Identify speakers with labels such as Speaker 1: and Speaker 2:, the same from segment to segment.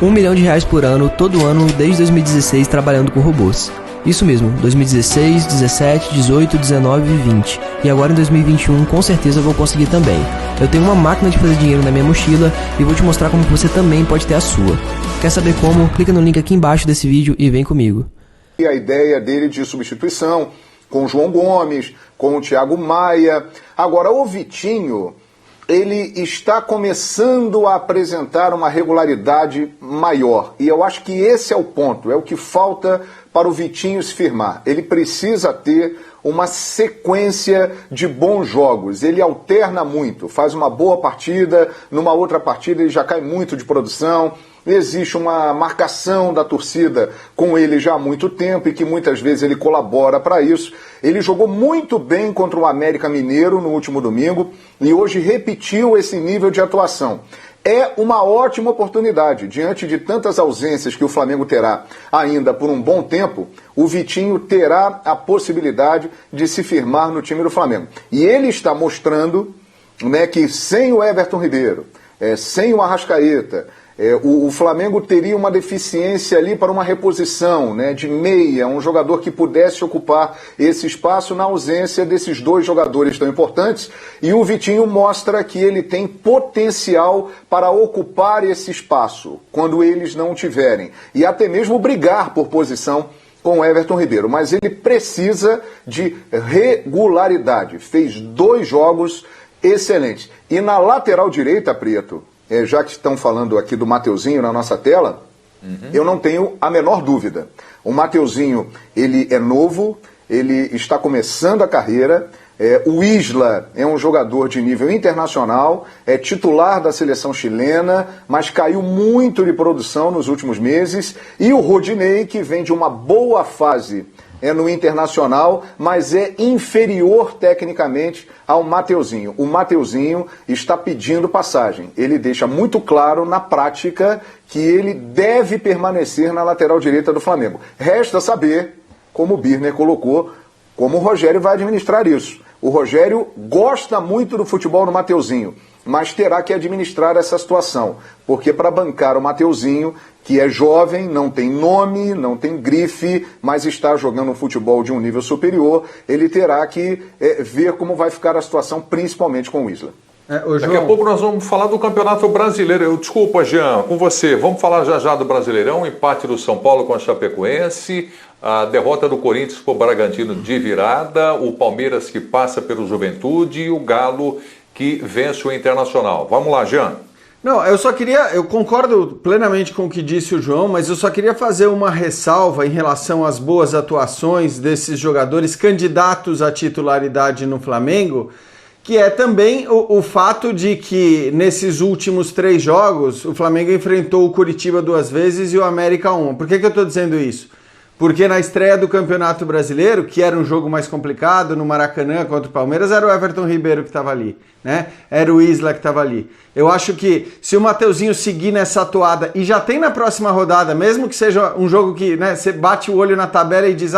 Speaker 1: R$ 1 milhão por ano, todo ano, desde 2016, trabalhando com robôs. Isso mesmo, 2016, 17, 18, 19 e 20. E agora em 2021, com certeza eu vou conseguir também. Eu tenho uma máquina de fazer dinheiro na minha mochila e vou te mostrar como você também pode ter a sua. Quer saber como? Clica no link aqui embaixo desse vídeo e vem comigo.
Speaker 2: E a ideia dele de substituição com o João Gomes, com o Thiago Maia. Agora, o Vitinho, ele está começando a apresentar uma regularidade maior. E eu acho que esse é o ponto, é o que falta para o Vitinho se firmar. Ele precisa ter uma sequência de bons jogos. Ele alterna muito, faz uma boa partida, numa outra partida ele já cai muito de produção. Existe uma marcação da torcida com ele já há muito tempo e que muitas vezes ele colabora para isso. Ele jogou muito bem contra o América Mineiro no último domingo e hoje repetiu esse nível de atuação. É uma ótima oportunidade, diante de tantas ausências que o Flamengo terá ainda por um bom tempo, o Vitinho terá a possibilidade de se firmar no time do Flamengo. E ele está mostrando, né, que sem o Everton Ribeiro, sem o Arrascaeta, o Flamengo teria uma deficiência ali para uma reposição, né, de meia, um jogador que pudesse ocupar esse espaço na ausência desses dois jogadores tão importantes. E o Vitinho mostra que ele tem potencial para ocupar esse espaço quando eles não tiverem. E até mesmo brigar por posição com o Everton Ribeiro. Mas ele precisa de regularidade. Fez 2 jogos excelentes. E na lateral direita, Prieto, já que estão falando aqui do Mateuzinho na nossa tela, eu não tenho a menor dúvida. O Mateuzinho, ele é novo, ele está começando a carreira. O Isla é um jogador de nível internacional, é titular da seleção chilena, mas caiu muito de produção nos últimos meses. E o Rodinei, que vem de uma boa fase no Internacional, mas é inferior tecnicamente ao Mateuzinho. O Mateuzinho está pedindo passagem. Ele deixa muito claro na prática que ele deve permanecer na lateral direita do Flamengo. Resta saber, como o Birner colocou, como o Rogério vai administrar isso. O Rogério gosta muito do futebol do Mateuzinho, mas terá que administrar essa situação, porque para bancar o Mateuzinho, que é jovem, não tem nome, não tem grife, mas está jogando um futebol de um nível superior, ele terá que ver como vai ficar a situação, principalmente com o Isla.
Speaker 3: Daqui a pouco nós vamos falar do Campeonato Brasileiro. Desculpa, Jean, com você. Vamos falar já do Brasileirão, o empate do São Paulo com a Chapecoense, a derrota do Corinthians para o Bragantino de virada, o Palmeiras que passa pelo Juventude e o Galo que vence o Internacional. Vamos lá, Jean.
Speaker 4: Não, eu concordo plenamente com o que disse o João, mas eu só queria fazer uma ressalva em relação às boas atuações desses jogadores candidatos à titularidade no Flamengo, que é também o fato de que nesses últimos 3 jogos o Flamengo enfrentou o Curitiba 2 vezes e o América 1. Por que eu estou dizendo isso? Porque na estreia do Campeonato Brasileiro, que era um jogo mais complicado, no Maracanã contra o Palmeiras, era o Everton Ribeiro que estava ali, né? Era o Isla que estava ali. Eu acho que se o Mateuzinho seguir nessa atuada, e já tem na próxima rodada, mesmo que seja um jogo que, né, você bate o olho na tabela e diz,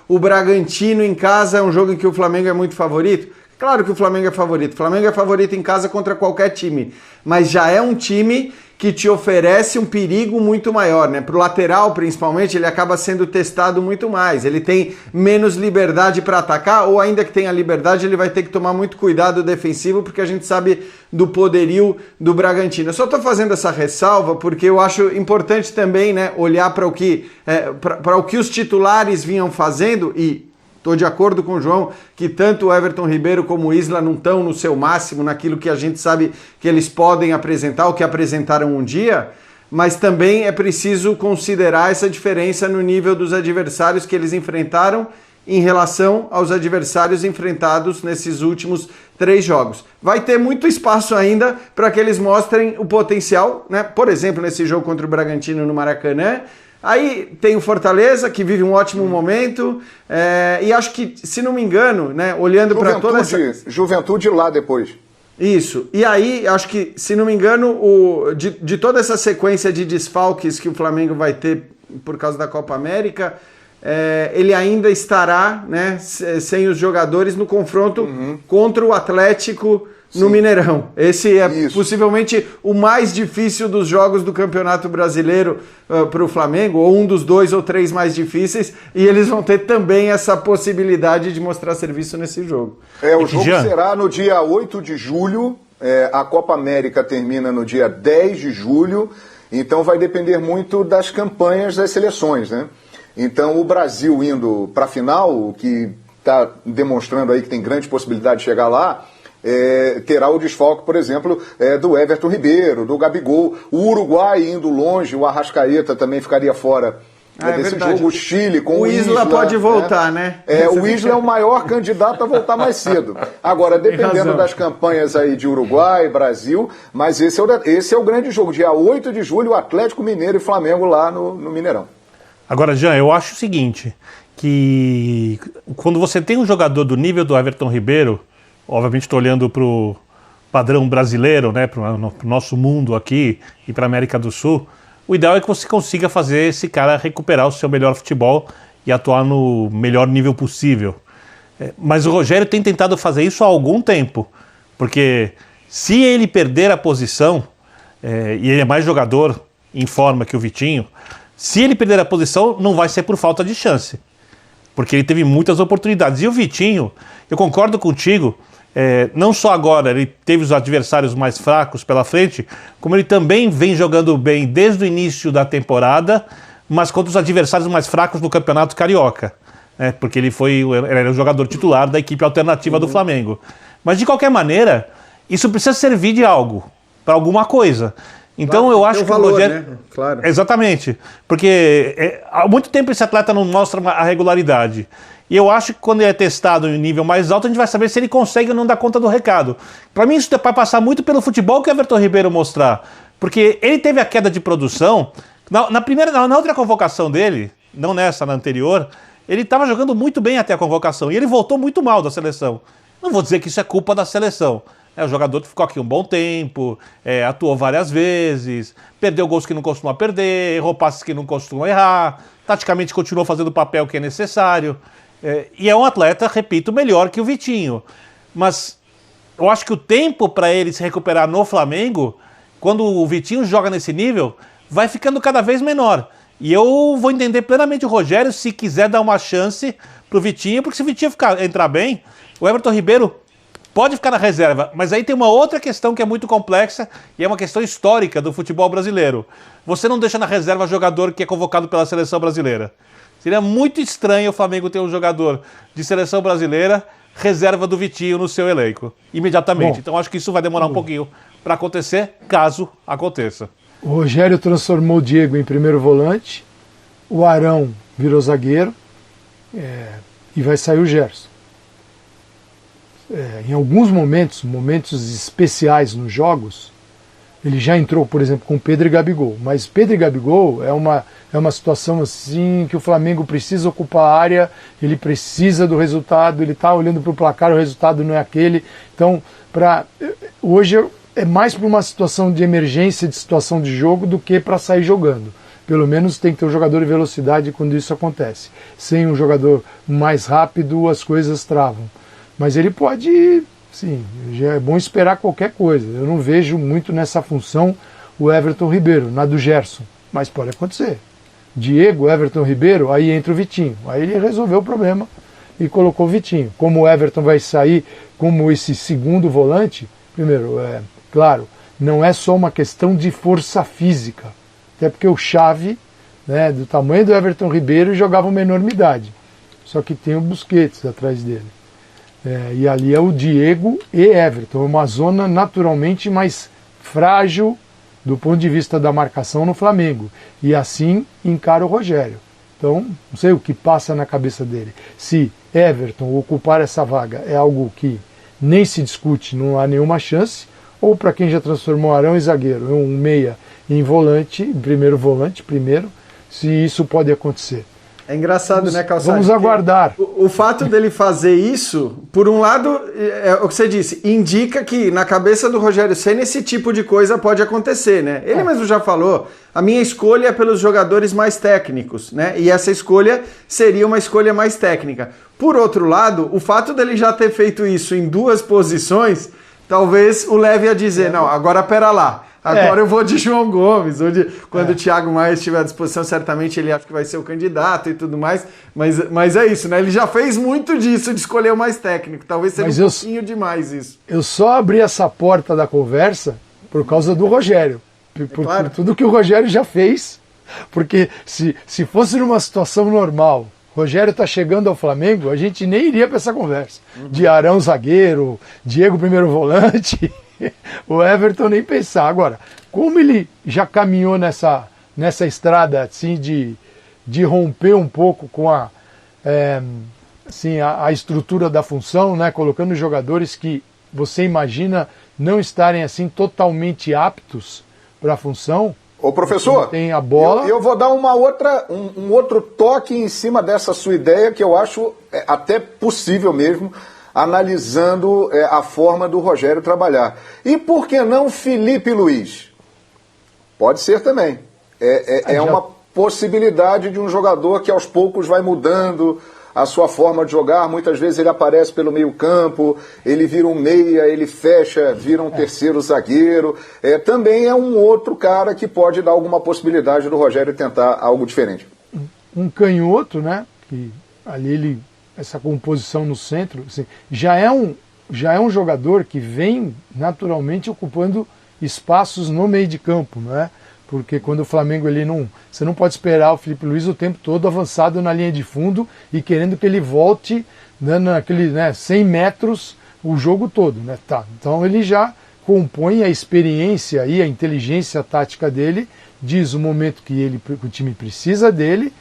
Speaker 4: o Bragantino em casa é um jogo em que o Flamengo é muito favorito. Claro que o Flamengo é favorito. O Flamengo é favorito em casa contra qualquer time, mas já é um time que te oferece um perigo muito maior, né? Para o lateral, principalmente, ele acaba sendo testado muito mais. Ele tem menos liberdade para atacar, ou ainda que tenha liberdade, ele vai ter que tomar muito cuidado defensivo, porque a gente sabe do poderio do Bragantino. Eu só estou fazendo essa ressalva porque eu acho importante também, né, olhar para o que os titulares vinham fazendo e estou de acordo com o João que tanto o Everton Ribeiro como o Isla não estão no seu máximo, naquilo que a gente sabe que eles podem apresentar, o que apresentaram um dia, mas também é preciso considerar essa diferença no nível dos adversários que eles enfrentaram em relação aos adversários enfrentados nesses últimos 3 jogos. Vai ter muito espaço ainda para que eles mostrem o potencial, né? Por exemplo, nesse jogo contra o Bragantino no Maracanã. Aí tem o Fortaleza, que vive um ótimo momento, e acho que, se não me engano, né, olhando para toda essa...
Speaker 2: Juventude lá depois.
Speaker 4: Isso, e aí acho que, se não me engano, de toda essa sequência de desfalques que o Flamengo vai ter por causa da Copa América, ele ainda estará, né, sem os jogadores no confronto contra o Atlético no Mineirão. Esse é
Speaker 2: Isso.
Speaker 4: possivelmente o mais difícil dos jogos do Campeonato Brasileiro para o Flamengo, ou um dos 2 ou 3 mais difíceis, e eles vão ter também essa possibilidade de mostrar serviço nesse jogo.
Speaker 2: O jogo será no dia 8 de julho, a Copa América termina no dia 10 de julho, então vai depender muito das campanhas das seleções, né? Então o Brasil indo para a final, o que está demonstrando aí que tem grande possibilidade de chegar lá, terá o desfalque, por exemplo, do Everton Ribeiro, do Gabigol. O Uruguai indo longe, o Arrascaeta também ficaria fora desse
Speaker 4: verdade.
Speaker 2: jogo. O Chile com o
Speaker 4: Isla pode voltar, né?
Speaker 2: O Isla é o maior candidato a voltar mais cedo. Agora, dependendo das campanhas aí de Uruguai, Brasil, mas esse é o grande jogo. Dia 8 de julho, Atlético Mineiro e Flamengo lá no Mineirão.
Speaker 5: Agora, Jean, eu acho o seguinte, que quando você tem um jogador do nível do Everton Ribeiro, obviamente estou olhando para o padrão brasileiro, né, para o nosso mundo aqui e para a América do Sul, o ideal é que você consiga fazer esse cara recuperar o seu melhor futebol e atuar no melhor nível possível. Mas o Rogério tem tentado fazer isso há algum tempo, porque se ele perder a posição, e ele é mais jogador em forma que o Vitinho, se ele perder a posição não vai ser por falta de chance, porque ele teve muitas oportunidades. E o Vitinho, eu concordo contigo, não só agora ele teve os adversários mais fracos pela frente, como ele também vem jogando bem desde o início da temporada, mas contra os adversários mais fracos do Campeonato Carioca, porque ele era o jogador titular da equipe alternativa do Flamengo. Mas de qualquer maneira, isso precisa servir de algo, para alguma coisa. Então claro, eu acho que o Rogério...
Speaker 4: Né? Claro.
Speaker 5: Exatamente, porque há muito tempo esse atleta não mostra a regularidade. E eu acho que quando ele é testado em nível mais alto, a gente vai saber se ele consegue ou não dar conta do recado. Para mim isso vai passar muito pelo futebol que o Everton Ribeiro mostrar. Porque ele teve a queda de produção. Na outra convocação dele, não nessa, na anterior, ele estava jogando muito bem até a convocação. E ele voltou muito mal da seleção. Não vou dizer que isso é culpa da seleção. O jogador ficou aqui um bom tempo, atuou várias vezes, perdeu gols que não costuma perder, errou passes que não costuma errar, taticamente continuou fazendo o papel que é necessário. E é um atleta, repito, melhor que o Vitinho. Mas eu acho que o tempo para ele se recuperar no Flamengo, quando o Vitinho joga nesse nível, vai ficando cada vez menor. E eu vou entender plenamente o Rogério se quiser dar uma chance pro Vitinho, porque se o Vitinho entrar bem, o Everton Ribeiro pode ficar na reserva, mas aí tem uma outra questão que é muito complexa e é uma questão histórica do futebol brasileiro. Você não deixa na reserva jogador que é convocado pela seleção brasileira. Seria muito estranho o Flamengo ter um jogador de seleção brasileira reserva do Vitinho no seu elenco, imediatamente. Bom, então acho que isso vai demorar um pouquinho para acontecer, caso aconteça.
Speaker 6: O Rogério transformou o Diego em primeiro volante, o Arão virou zagueiro e vai sair o Gerson. Em alguns momentos especiais nos jogos, ele já entrou, por exemplo, com Pedro e Gabigol. Mas Pedro e Gabigol é uma situação assim que o Flamengo precisa ocupar a área, ele precisa do resultado, ele está olhando para o placar, o resultado não é aquele. Então, hoje é mais para uma situação de emergência, de situação de jogo, do que para sair jogando. Pelo menos tem que ter um jogador de velocidade quando isso acontece. Sem um jogador mais rápido, as coisas travam. Mas ele pode, sim, já é bom esperar qualquer coisa. Eu não vejo muito nessa função o Everton Ribeiro, na do Gerson, mas pode acontecer. Diego, Everton Ribeiro, aí entra o Vitinho. Aí ele resolveu o problema e colocou o Vitinho. Como o Everton vai sair como esse segundo volante, primeiro, claro, não é só uma questão de força física, até porque o Xavi, né, do tamanho do Everton Ribeiro, jogava uma enormidade. Só que tem o Busquets atrás dele. E ali é o Diego e Everton, uma zona naturalmente mais frágil do ponto de vista da marcação no Flamengo. E assim encara o Rogério. Então, não sei o que passa na cabeça dele. Se Everton ocupar essa vaga é algo que nem se discute, não há nenhuma chance, ou para quem já transformou Arão em zagueiro, um meia em volante, primeiro volante, se isso pode acontecer.
Speaker 4: É engraçado, né, Calçado?
Speaker 6: Vamos aguardar.
Speaker 4: O fato dele fazer isso, por um lado, é o que você disse, indica que na cabeça do Rogério Ceni esse tipo de coisa pode acontecer, né? Ele mesmo já falou, a minha escolha é pelos jogadores mais técnicos, né? E essa escolha seria uma escolha mais técnica. Por outro lado, o fato dele já ter feito isso em duas posições talvez o leve a dizer, não, agora pera lá. Agora eu vou de João Gomes, quando o Thiago Maia estiver à disposição, certamente ele acha que vai ser o candidato e tudo mais, mas é isso, né? Ele já fez muito disso, de escolher o mais técnico, talvez seja um pouquinho demais isso.
Speaker 6: Eu só abri essa porta da conversa por causa do Rogério, por tudo que o Rogério já fez, porque se fosse numa situação normal, Rogério está chegando ao Flamengo, a gente nem iria para essa conversa, de Arão zagueiro, Diego primeiro volante... O Everton nem pensar. Agora, como ele já caminhou nessa estrada assim, de romper um pouco com a estrutura da função, né, colocando jogadores que você imagina não estarem assim totalmente aptos para a função.
Speaker 2: Ô professor,
Speaker 6: tem a bola.
Speaker 2: Eu vou dar um outro toque em cima dessa sua ideia que eu acho até possível mesmo, analisando a forma do Rogério trabalhar. E por que não Felipe Luiz? Pode ser também. Uma possibilidade de um jogador que aos poucos vai mudando a sua forma de jogar. Muitas vezes ele aparece pelo meio campo, ele vira um meia, ele fecha, vira um terceiro zagueiro. Também é um outro cara que pode dar alguma possibilidade do Rogério tentar algo diferente.
Speaker 6: Um canhoto, né? Que ali essa composição no centro, assim, já é um jogador que vem naturalmente ocupando espaços no meio de campo, não é? Porque quando o Flamengo você não pode esperar o Felipe Luiz o tempo todo avançado na linha de fundo e querendo que ele volte, né, naquele 100 metros o jogo todo, né? Tá. Então ele já compõe a experiência e a inteligência tática dele, diz o momento que o time precisa dele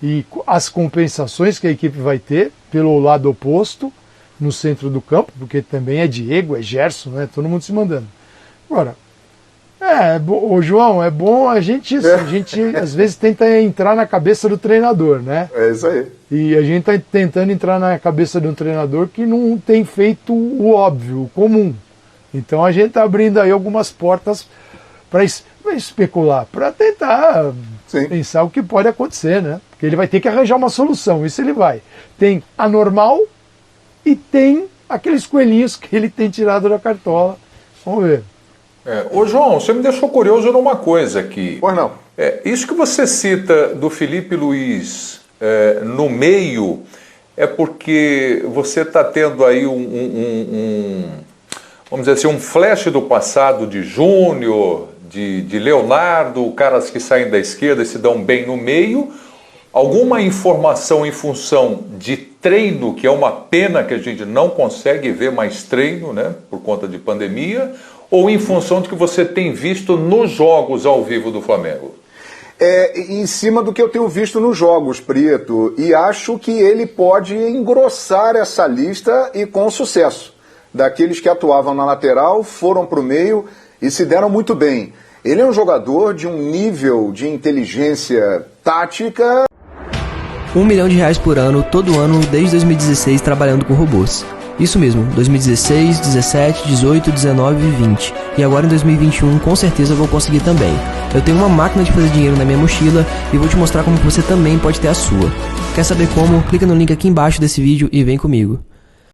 Speaker 6: e as compensações que a equipe vai ter pelo lado oposto, no centro do campo, porque também é Diego, é Gerson, né? Todo mundo se mandando. Agora, João, é bom a gente às vezes tenta entrar na cabeça do treinador, né?
Speaker 2: É isso aí.
Speaker 6: E a gente está tentando entrar na cabeça de um treinador que não tem feito o óbvio, o comum. Então a gente está abrindo aí algumas portas para especular, para tentar pensar o que pode acontecer, né? Porque ele vai ter que arranjar uma solução, isso ele vai. Tem a normal e tem aqueles coelhinhos que ele tem tirado da cartola. Vamos ver.
Speaker 3: Ô João, você me deixou curioso numa coisa aqui.
Speaker 2: Pois não.
Speaker 3: Isso que você cita do Felipe Luiz no meio é porque você está tendo aí vamos dizer assim, um flash do passado de Júnior, de Leonardo, caras que saem da esquerda e se dão bem no meio, alguma informação em função de treino, que é uma pena que a gente não consegue ver mais treino, né, por conta de pandemia, ou em função de que você tem visto nos jogos ao vivo do Flamengo?
Speaker 2: Em cima do que eu tenho visto nos jogos, Prieto, e acho que ele pode engrossar essa lista e com sucesso. Daqueles que atuavam na lateral, foram para o meio e se deram muito bem. Ele é um jogador de um nível de inteligência tática.
Speaker 1: R$1 milhão por ano, todo ano, desde 2016, trabalhando com robôs. Isso mesmo, 2016, 17, 18, 19 e 20. E agora em 2021, com certeza vou conseguir também. Eu tenho uma máquina de fazer dinheiro na minha mochila e vou te mostrar como você também pode ter a sua. Quer saber como? Clica no link aqui embaixo desse vídeo e vem comigo.